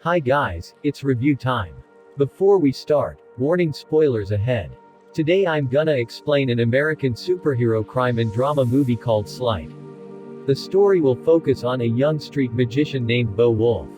Hi guys, it's review time. Before we start, warning spoilers ahead. Today I'm gonna explain an American superhero crime and drama movie called SLEIGHT. The story will focus on a young street magician named Bo Wolf.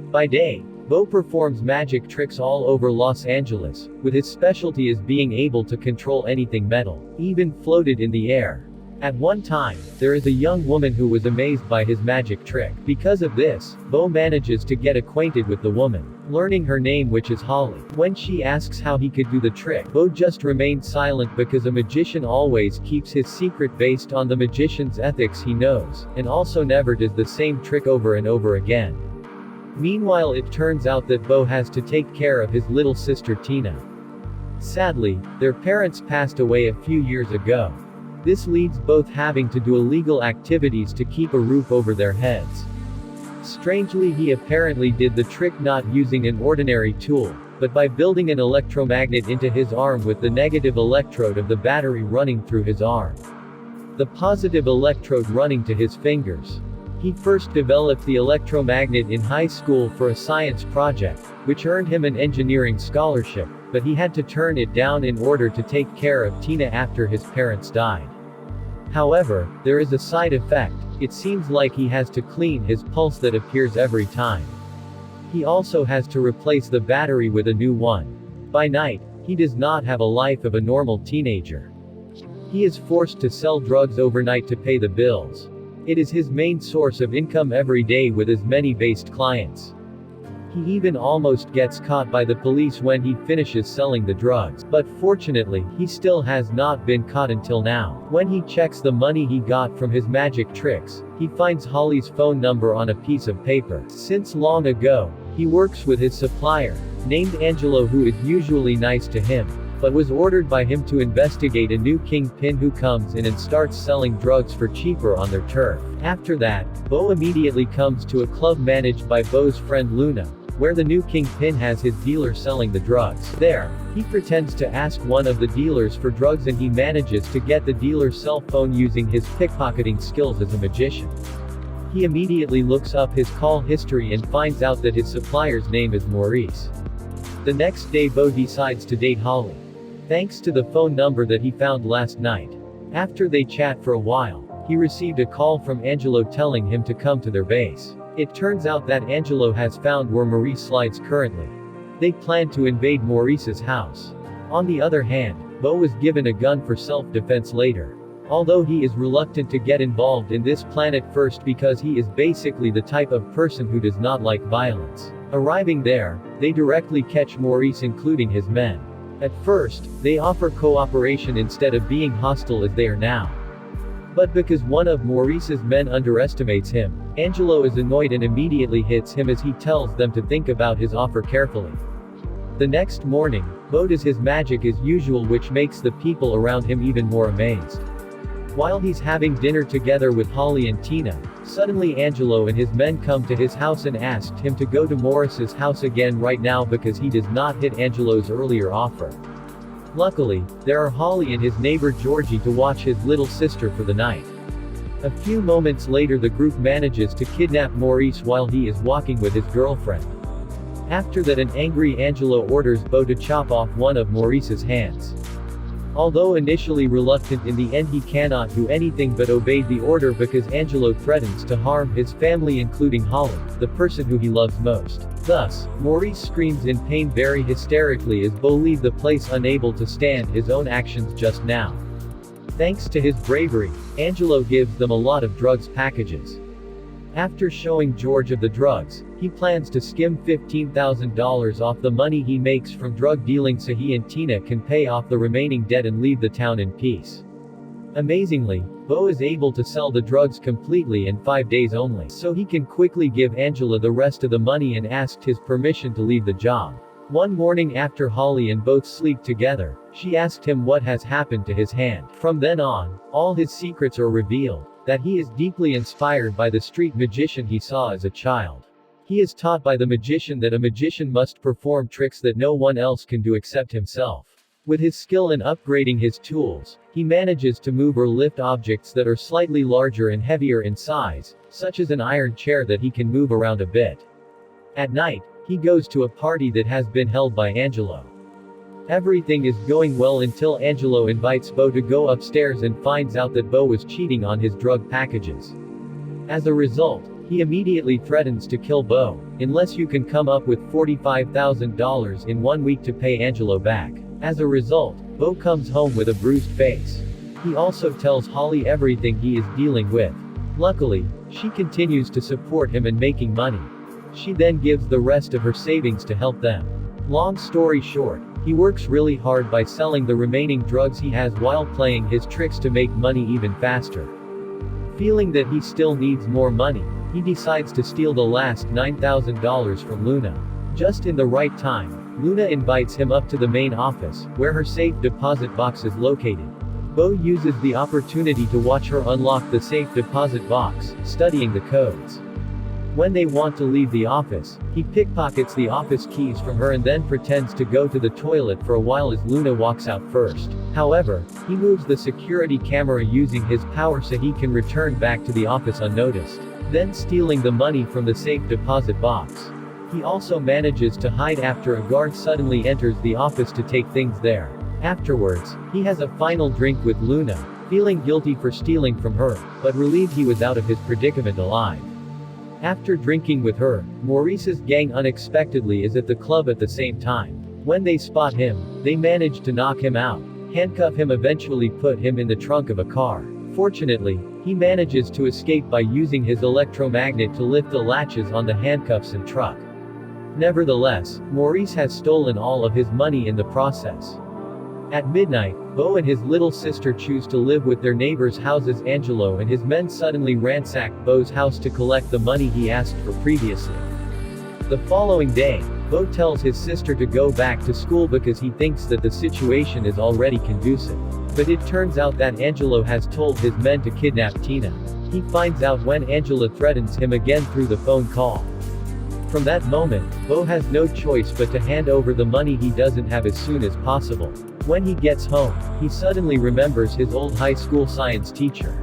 By day, Bo performs magic tricks all over Los Angeles, with his specialty as being able to control anything metal, even floated in the air. At one time, there is a young woman who was amazed by his magic trick. Because of this, Bo manages to get acquainted with the woman, learning her name, which is Holly. When she asks how he could do the trick, Bo just remains silent because a magician always keeps his secret based on the magician's ethics he knows, and also never does the same trick over and over again. Meanwhile, it turns out that Bo has to take care of his little sister Tina. Sadly, their parents passed away a few years ago. This leads both having to do illegal activities to keep a roof over their heads. Strangely, he apparently did the trick not using an ordinary tool, but by building an electromagnet into his arm with the negative electrode of the battery running through his arm. The positive electrode running to his fingers. He first developed the electromagnet in high school for a science project, which earned him an engineering scholarship, but he had to turn it down in order to take care of Tina after his parents died. However, there is a side effect. It seems like he has to clean his pulse that appears every time. He also has to replace the battery with a new one. By night, he does not have a life of a normal teenager. He is forced to sell drugs overnight to pay the bills. It is his main source of income every day with as many based clients. He even almost gets caught by the police when he finishes selling the drugs, but fortunately, he still has not been caught until now. When he checks the money he got from his magic tricks, he finds Holly's phone number on a piece of paper. Since long ago, he works with his supplier, named Angelo, who is usually nice to him, but was ordered by him to investigate a new kingpin who comes in and starts selling drugs for cheaper on their turf. After that, Bo immediately comes to a club managed by Bo's friend Luna, where the new kingpin has his dealer selling the drugs. There, he pretends to ask one of the dealers for drugs and he manages to get the dealer's cell phone using his pickpocketing skills as a magician. He immediately looks up his call history and finds out that his supplier's name is Maurice. The next day, Bo decides to date Holly, thanks to the phone number that he found last night. After they chat for a while, he received a call from Angelo telling him to come to their base. It turns out that Angelo has found where Maurice slides currently. They plan to invade Maurice's house. On the other hand, Bo was given a gun for self-defense later. Although he is reluctant to get involved in this plan at first because he is basically the type of person who does not like violence. Arriving there, they directly catch Maurice including his men. At first, they offer cooperation instead of being hostile as they are now. But because one of Maurice's men underestimates him, Angelo is annoyed and immediately hits him as he tells them to think about his offer carefully. The next morning, Bo does his magic as usual, which makes the people around him even more amazed. While he's having dinner together with Holly and Tina, suddenly Angelo and his men come to his house and asked him to go to Maurice's house again right now because he does not hit Angelo's earlier offer. Luckily, there are Holly and his neighbor Georgie to watch his little sister for the night. A few moments later, the group manages to kidnap Maurice while he is walking with his girlfriend. After that, an angry Angelo orders Bo to chop off one of Maurice's hands. Although initially reluctant, in the end he cannot do anything but obey the order because Angelo threatens to harm his family including Holly, the person who he loves most. Thus, Maurice screams in pain very hysterically as Bo leaves the place unable to stand his own actions just now. Thanks to his bravery, Angelo gives them a lot of drugs packages. After showing George of the drugs, he plans to skim $15,000 off the money he makes from drug dealing so he and Tina can pay off the remaining debt and leave the town in peace. Amazingly, Bo is able to sell the drugs completely in 5 days only, so he can quickly give Angela the rest of the money and asked his permission to leave the job. One morning after Holly and both sleep together, she asked him what has happened to his hand. From then on, all his secrets are revealed, that he is deeply inspired by the street magician he saw as a child. He is taught by the magician that a magician must perform tricks that no one else can do except himself. With his skill in upgrading his tools, he manages to move or lift objects that are slightly larger and heavier in size, such as an iron chair that he can move around a bit. At night, he goes to a party that has been held by Angelo. Everything is going well until Angelo invites Bo to go upstairs and finds out that Bo was cheating on his drug packages. As a result, he immediately threatens to kill Bo, unless you can come up with $45,000 in 1 week to pay Angelo back. As a result, Bo comes home with a bruised face. He also tells Holly everything he is dealing with. Luckily, she continues to support him in making money. She then gives the rest of her savings to help them. Long story short, he works really hard by selling the remaining drugs he has while playing his tricks to make money even faster. Feeling that he still needs more money, he decides to steal the last $9,000 from Luna. Just in the right time, Luna invites him up to the main office, where her safe deposit box is located. Bo uses the opportunity to watch her unlock the safe deposit box, studying the codes. When they want to leave the office, he pickpockets the office keys from her and then pretends to go to the toilet for a while as Luna walks out first. However, he moves the security camera using his power so he can return back to the office unnoticed, then stealing the money from the safe deposit box. He also manages to hide after a guard suddenly enters the office to take things there. Afterwards, he has a final drink with Luna, feeling guilty for stealing from her, but relieved he was out of his predicament alive. After drinking with her, Maurice's gang unexpectedly is at the club at the same time. When they spot him, they manage to knock him out, handcuff him, eventually put him in the trunk of a car. Fortunately, he manages to escape by using his electromagnet to lift the latches on the handcuffs and truck. Nevertheless, Maurice has stolen all of his money in the process. At midnight, Bo and his little sister choose to live with their neighbors' houses. Angelo and his men suddenly ransack Bo's house to collect the money he asked for previously. The following day, Bo tells his sister to go back to school because he thinks that the situation is already conducive. But it turns out that Angelo has told his men to kidnap Tina. He finds out when Angela threatens him again through the phone call. From that moment, Bo has no choice but to hand over the money he doesn't have as soon as possible. When he gets home, he suddenly remembers his old high school science teacher.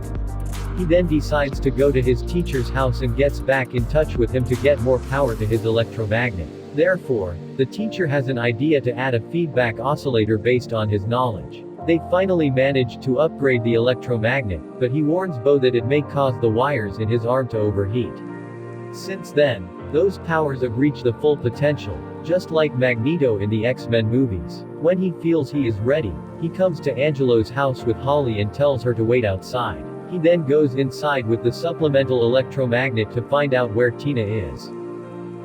He then decides to go to his teacher's house and gets back in touch with him to get more power to his electromagnet. Therefore, the teacher has an idea to add a feedback oscillator based on his knowledge. They finally manage to upgrade the electromagnet, but he warns Bo that it may cause the wires in his arm to overheat. Since then, those powers have reached the full potential, just like Magneto in the X-Men movies. When he feels he is ready, he comes to Angelo's house with Holly and tells her to wait outside. He then goes inside with the supplemental electromagnet to find out where Tina is.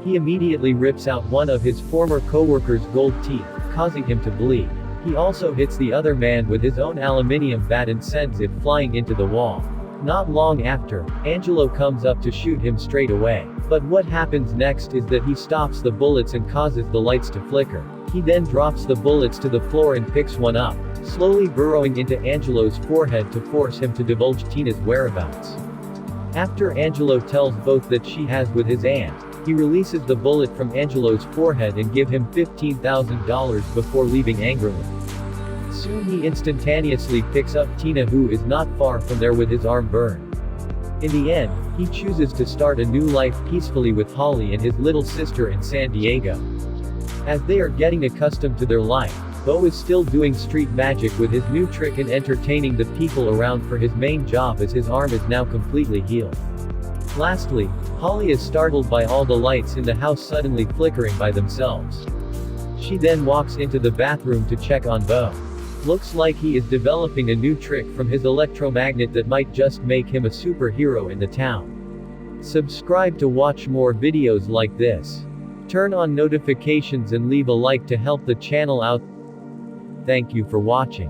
He immediately rips out one of his former co-worker's gold teeth, causing him to bleed. He also hits the other man with his own aluminium bat and sends it flying into the wall. Not long after, Angelo comes up to shoot him straight away. But what happens next is that he stops the bullets and causes the lights to flicker. He then drops the bullets to the floor and picks one up, slowly burrowing into Angelo's forehead to force him to divulge Tina's whereabouts. After Angelo tells both that she has with his aunt, he releases the bullet from Angelo's forehead and give him $15,000 before leaving angrily. Soon he instantaneously picks up Tina, who is not far from there with his arm burned. In the end, he chooses to start a new life peacefully with Holly and his little sister in San Diego. As they are getting accustomed to their life, Bo is still doing street magic with his new trick and entertaining the people around for his main job, as his arm is now completely healed. Lastly, Holly is startled by all the lights in the house suddenly flickering by themselves. She then walks into the bathroom to check on Bo. Looks like he is developing a new trick from his electromagnet that might just make him a superhero in the town. Subscribe to watch more videos like this. Turn on notifications and leave a like to help the channel out. Thank you for watching.